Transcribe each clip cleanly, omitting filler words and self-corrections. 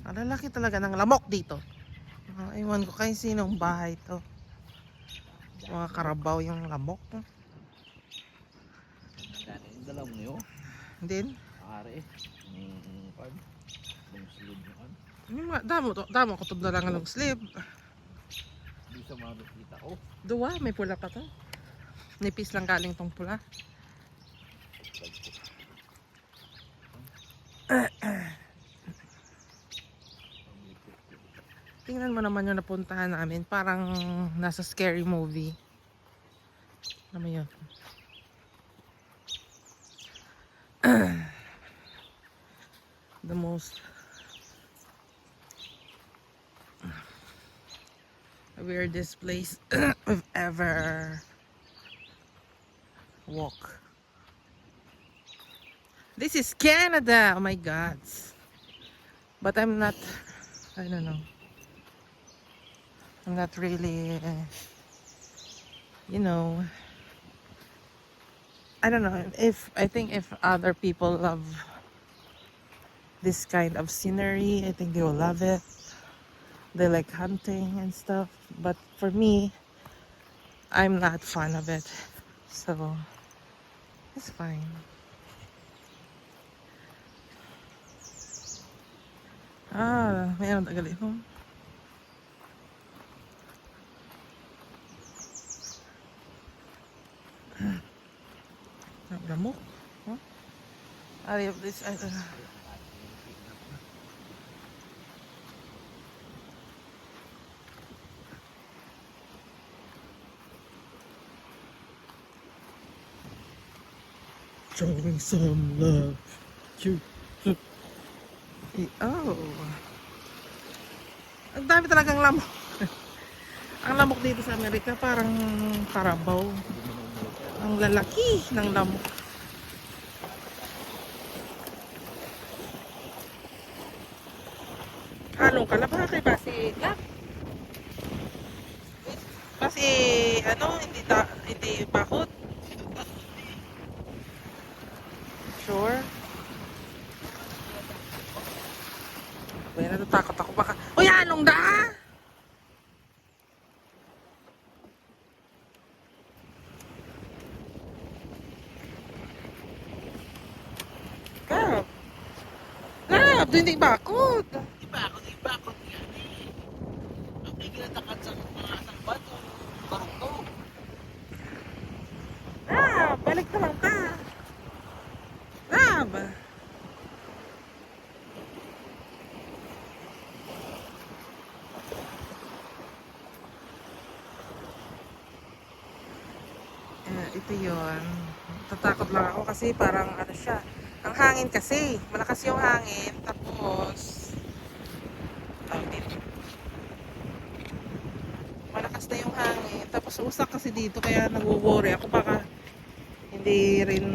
Ang lalaki talaga ng lamok dito. Ewan ko kay sinong bahay to. Mga karabaw yung lamok. Yung dalaw mo yun. Din. Ari. Pag. Long sleeve mo kan. Damo ko to na lang long sleeve. Di sa mga nakita ko. Duwa, may pula pa to. Nipis lang galing tong pula. Tingnan mo naman yung napuntahan namin. Parang nasa scary movie. Ano mo yun? The most weirdest place I've ever walked. This is Canada! Oh my God. But I'm not, I don't know. I'm not really, you know, I don't know. I think if other people love this kind of scenery, I think they will love it. They like hunting and stuff. But for me, I'm not fan of it. So, it's fine. Mayroon tagali ho. Lamok? Huh? Ari of this, showing some love. Cute. Oh. Ang dami talagang lamok. Ang lamok dito sa Amerika parang karabaw. Ang lalaki ng lamok. Halong kalabaki ba si Jack? Kasi hindi bakot. Sure. Kaya natatakot ako baka. Uy, anong da? Gab. Gab, hindi bakot. Di bakot yan eh. Ang may kinatakat sa mga sangbat o barungko. Gab, balik na lang ka. Gab. Ito yun. Tatakot lang ako kasi parang ano siya. Ang hangin kasi. Malakas yung hangin. Tapos dito. Malakas na yung hangin. Tapos usak kasi dito. Kaya nag-worry ako. Baka hindi rin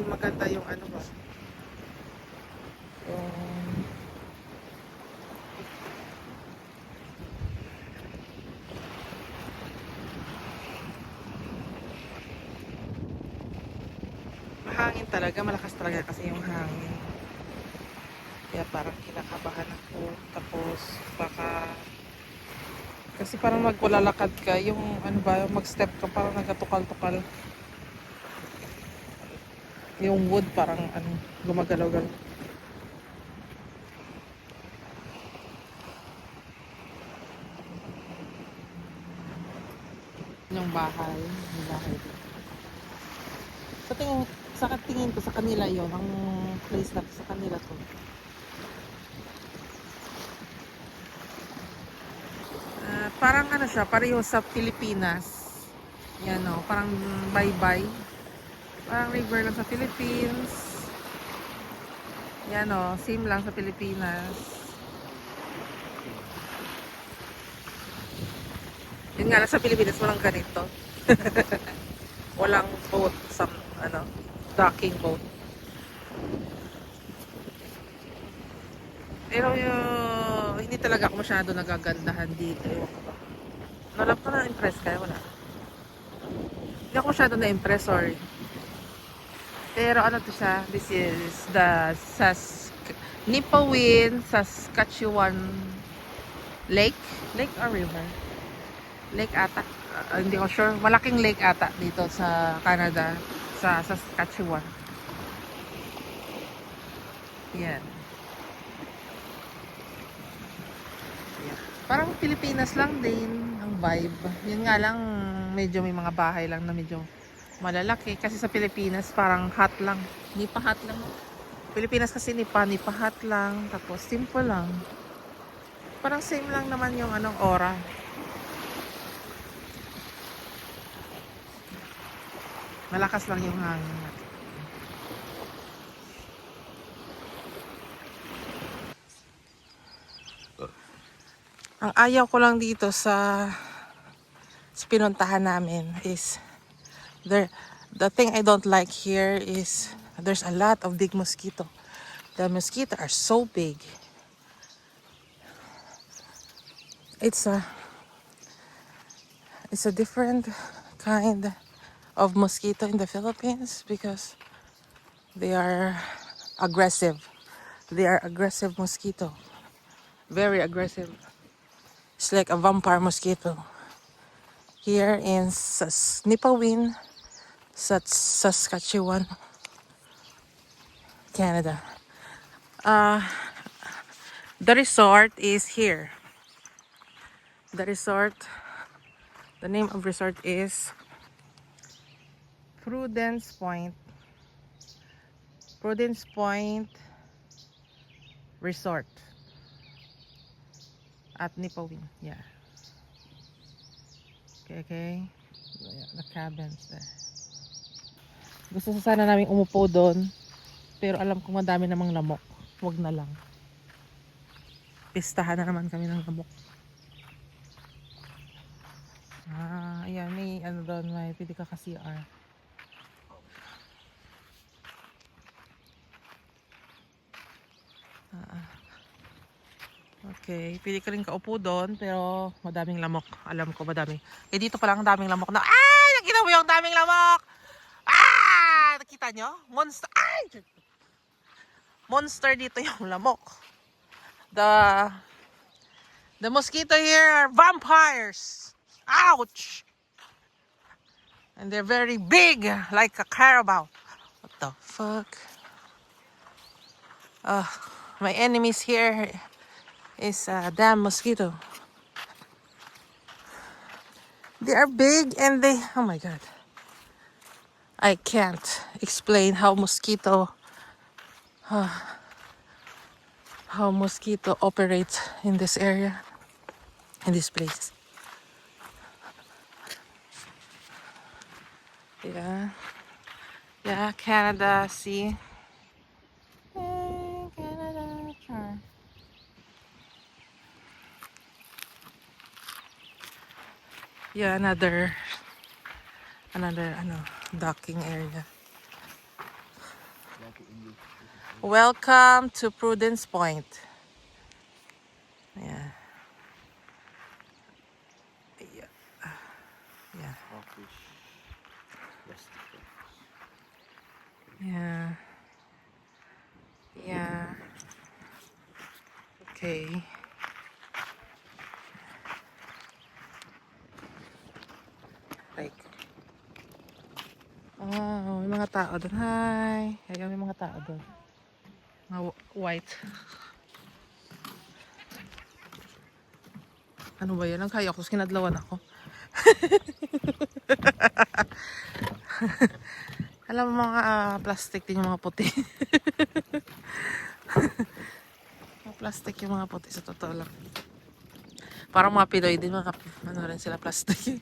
maganda yung ano ba. Yung mahangin talaga, malakas talaga kasi yung hangin. Kaya parang kinakabahan ako. Tapos baka kasi parang magwalalakad ka, yung ano ba, mag-step ka parang nagatukal-tukal. Yung wood parang ano, gumagalaw-galaw. Yung bahay. Sa tingin ko sa kanila yon ang place na to, sa kanila to. Parang ano siya, pareho sa Pilipinas. Yan o, parang bye-bye. Parang river lang sa Philippines. Yan o, same lang sa Pilipinas. Yun nga lang sa Pilipinas, walang ganito. Walang boat, docking boat. Pero hindi talaga ako masyado nagagandahan dito. Nalap ko na-impress kayo, wala. Hindi ako masyado na-impress, sorry. Pero ano to siya? This is the Nipawin Saskatchewan Lake. Lake or river? Lake ata. Hindi ko sure. Malaking lake ata dito sa Canada. Sa Saskatchewan. Yan. Yeah. Parang Pilipinas lang din ang vibe. Yun nga lang, medyo may mga bahay lang na medyo malalaki. Kasi sa Pilipinas, parang hot lang. Hindi pa hot lang. Pilipinas kasi ni pa hot lang. Tapos simple lang. Parang same lang naman yung anong aura. Malakas lang yung hangin. Ang ayaw ko lang dito sa pinuntahan namin is the thing I don't like here is there's a lot of big mosquito. The mosquito are so big. It's a different kind of mosquito in the Philippines because they are aggressive. They are aggressive mosquito. Very aggressive. It's like a vampire mosquito. Here in Nipawin, Saskatchewan, Canada. The resort is here. The name of resort is Prudence Point. Prudence Point Resort at Nipawin. Yeah. Okay. The cabins there. Gusto sana namin umupo doon, pero alam ko madami namang lamok. Huwag na lang. Pistahan na naman kami ng lamok. Ayan, may ano doon, may pwede ka CR. Okay, pwede ka rin kaupo doon, pero madaming lamok. Alam ko madami. Eh dito pa lang daming lamok na. Ay! Nakita mo yung daming lamok! Ah! Nakita nyo? Monster. Ay! Monster dito yung lamok. The mosquito here are vampires. Ouch! And they're very big, like a carabao. What the fuck? My enemies here is a damn mosquito. They are big and oh my god. I can't explain how mosquito operates in this area, in this place. Yeah, Canada, see? Canada, sure. Yeah, another docking area. Welcome to Prudence Point. Yeah. Yeah. Okay. Like, may mga tao doon. Hi. Ayan, may mga tao doon. Mga white. Ano ba yan? Nagkaya ako, kinadlawan ako. Alam mo mga plastic din yung mga puti. Mga plastic yung mga puti sa totoo lang. Parang mga Pinoy din, mga ano rin sila plastic.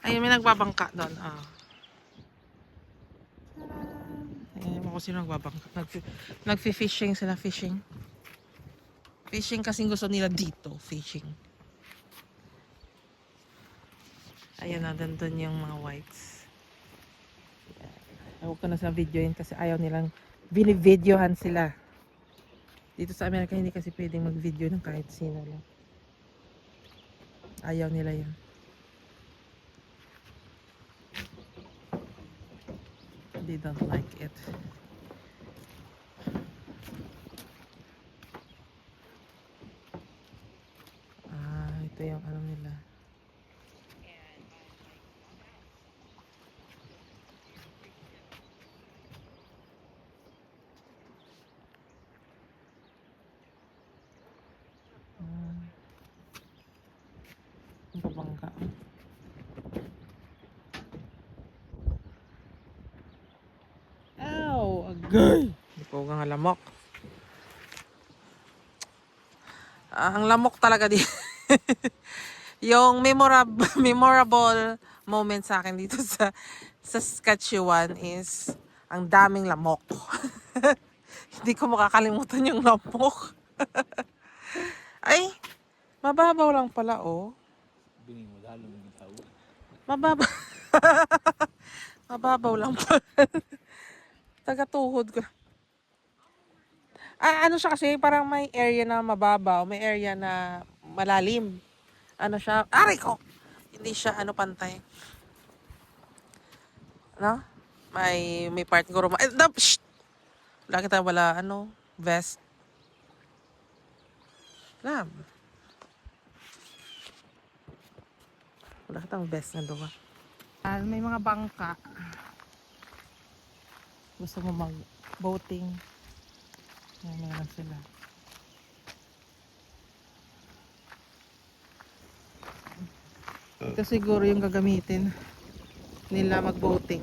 Ayun, may nagbabangka doon. Ayun mo kung sino nagbabangka. Nagfi-fishing sila, fishing. Fishing kasing gusto nila dito, fishing. Ayan na, doon yung mga whites. Huwag ko na sa video yun kasi ayaw nilang binivideohan sila. Dito sa Amerika hindi kasi pwedeng mag-video ng kahit sino lang. Ayaw nila yun. They don't like it. Ito yung ano nila. Yung pabangka. Ow! Agay! Hindi ko nga lamok. Ang lamok talaga di. Yung memorable moment sa akin dito sa Saskatchewan is ang daming lamok. Hindi ko makakalimutan yung lamok. Ay, mababaw lang pala oh. Bingin mo lalo ng tao. Mababaw. Mababaw lang pala. Taga-tuhod ko. Ano siya kasi parang may area na mababaw, may area na malalim. Ano siya? Aray ko! Hindi siya pantay. No? May part ko ruma. Shh! Wala kita wala vest. Wala. Wala kitang vest na doon. May mga bangka. Gusto mo mag-boating. Yan, meron sila. Ito siguro yung gagamitin nila mag-boating.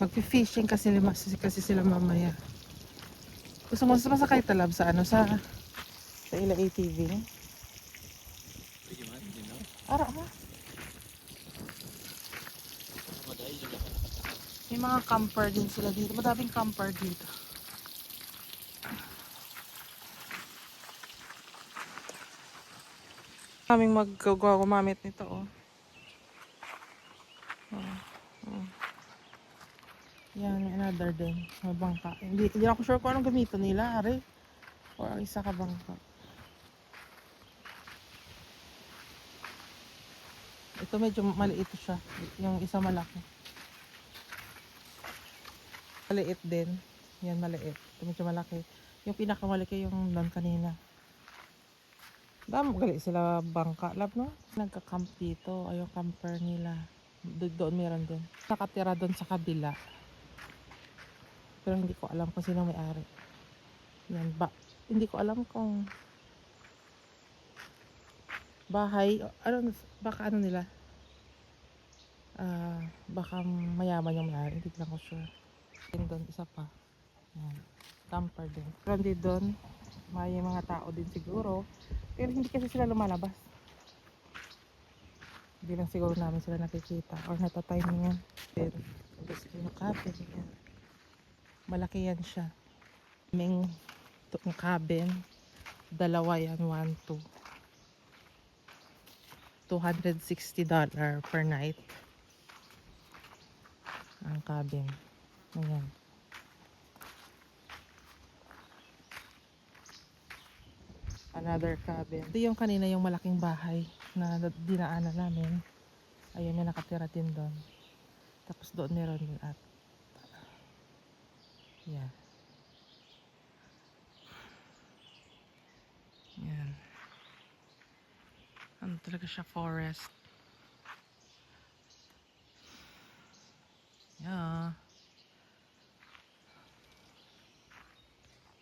Mag-fishing kasi sila mamaya. Gusto mo masakay talab sa sa ila ATV? Ara mo. May mga camper din sila dito. Madaming camper dito. Kaming gumamit nito oh. Yan, may another din. May bangka. Hindi ako sure kung anong gamitin nila, are. O ang isa ka bangka. Ito medyo maliit siya. Yung isa malaki. Maliit din. Yan, maliit. Ito medyo malaki. Yung pinakamalaki yung doon kanina. Gali sila bangka, lab, no? Nagka-camp dito. Ay, yung camper nila. Doon meron din. Nakatira doon sa kabila. Pero hindi ko alam kung sino may-ari. Yan, hindi ko alam kung bahay, baka nila. Baka mayaman yung may-ari. Hindi lang ko sure. Yan doon, isa pa. Yan, camper din. Pero hindi doon, may mga tao din siguro. Pero hindi kasi sila lumalabas. Hindi lang siguro namin sila nakikita or natatimingan. Then, gusto yung cabin. Yan. Malaki yan siya. May cabin. Dalawa yan, 1, 2. $260 per night. Ang cabin. Ayan. Another cabin. Ito yung kanina yung malaking bahay na dinaanan namin. Ayun, may nakatira din doon. Tapos doon meron din at yan. Yan. Ano talaga siya, forest. Yeah.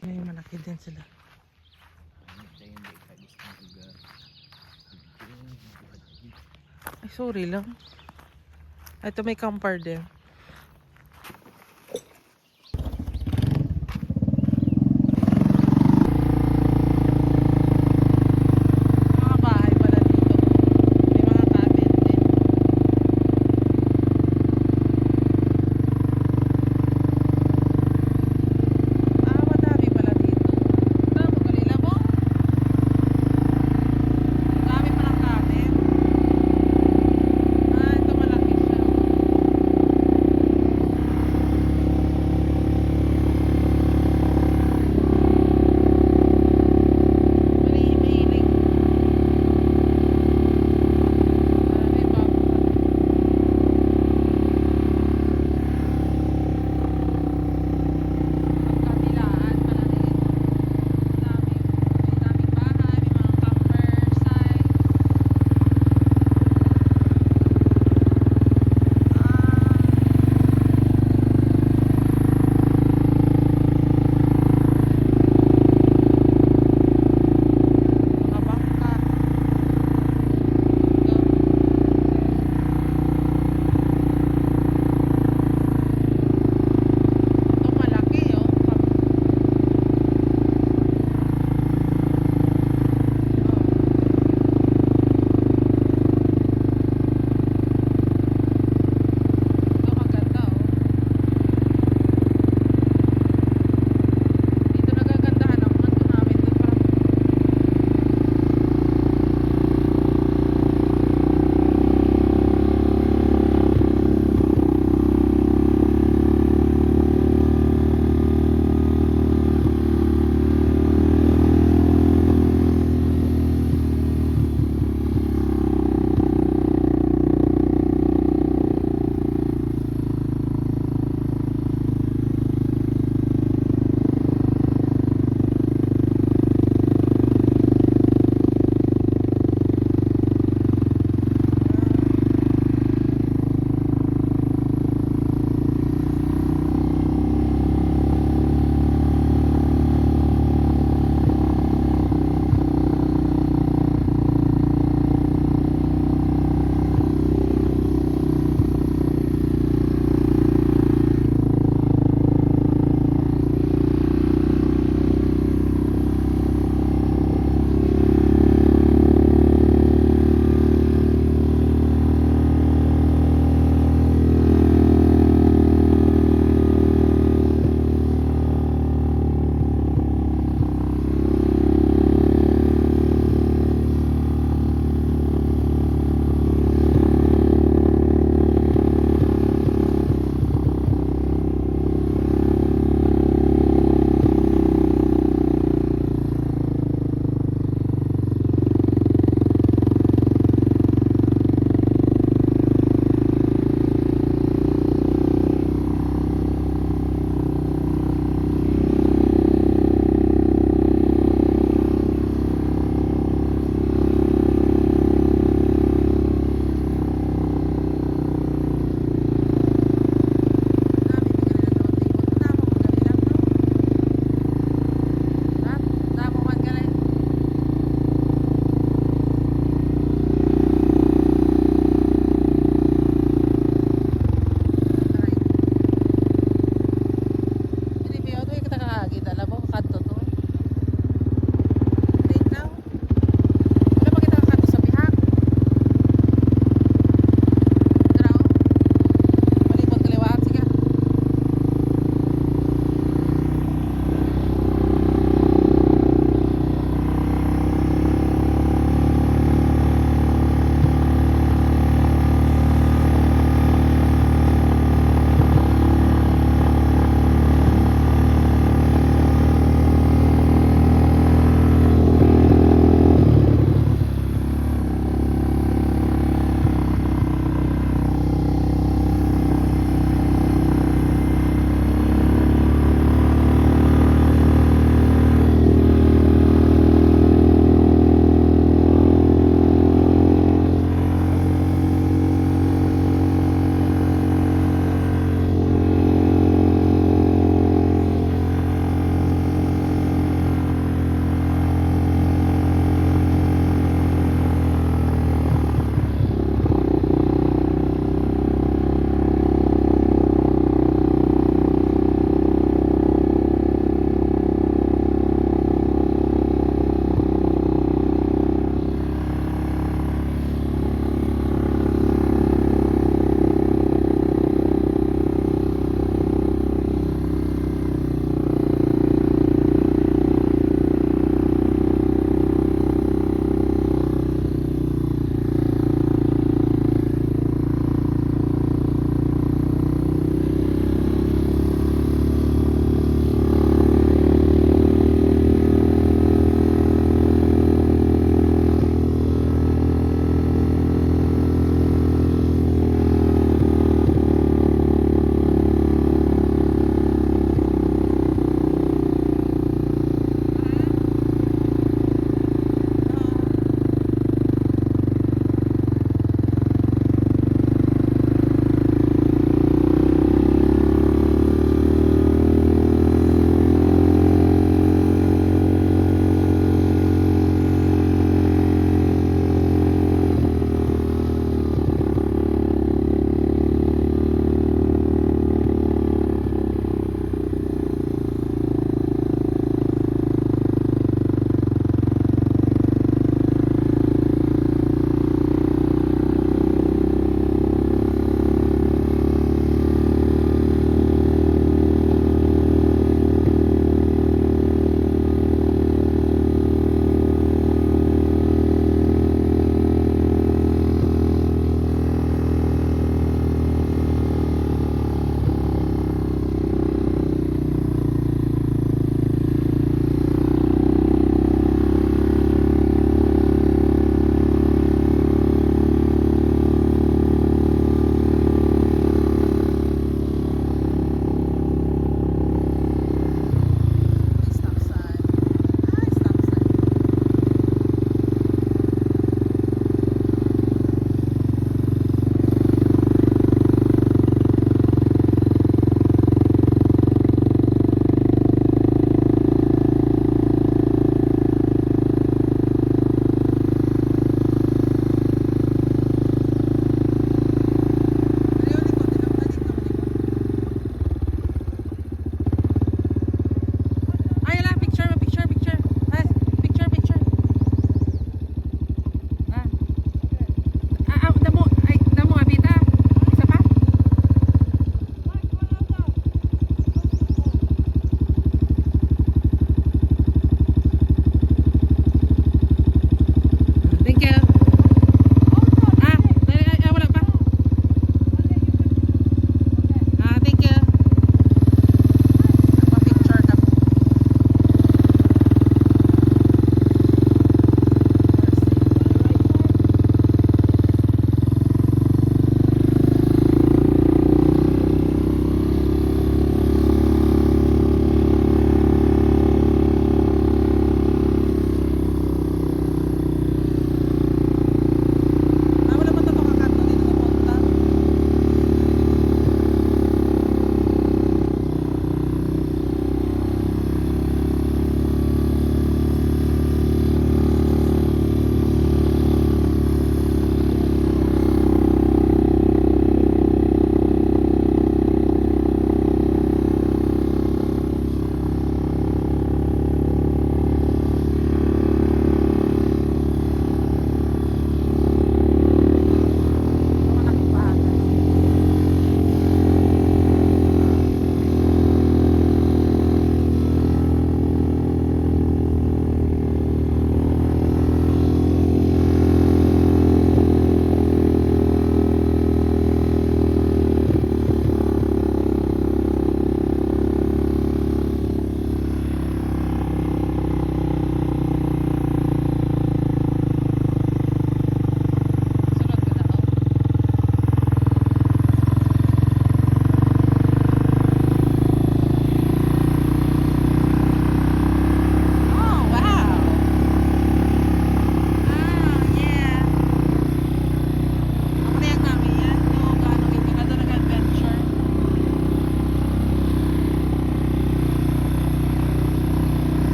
May malaki din sila. Ay, sorry lang. Ito may camper din. Mga bahay pala dito. May mga cabin din. Madami pala dito. Ito, magalila mo. Dami palang cabin. Ito malaki siya.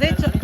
They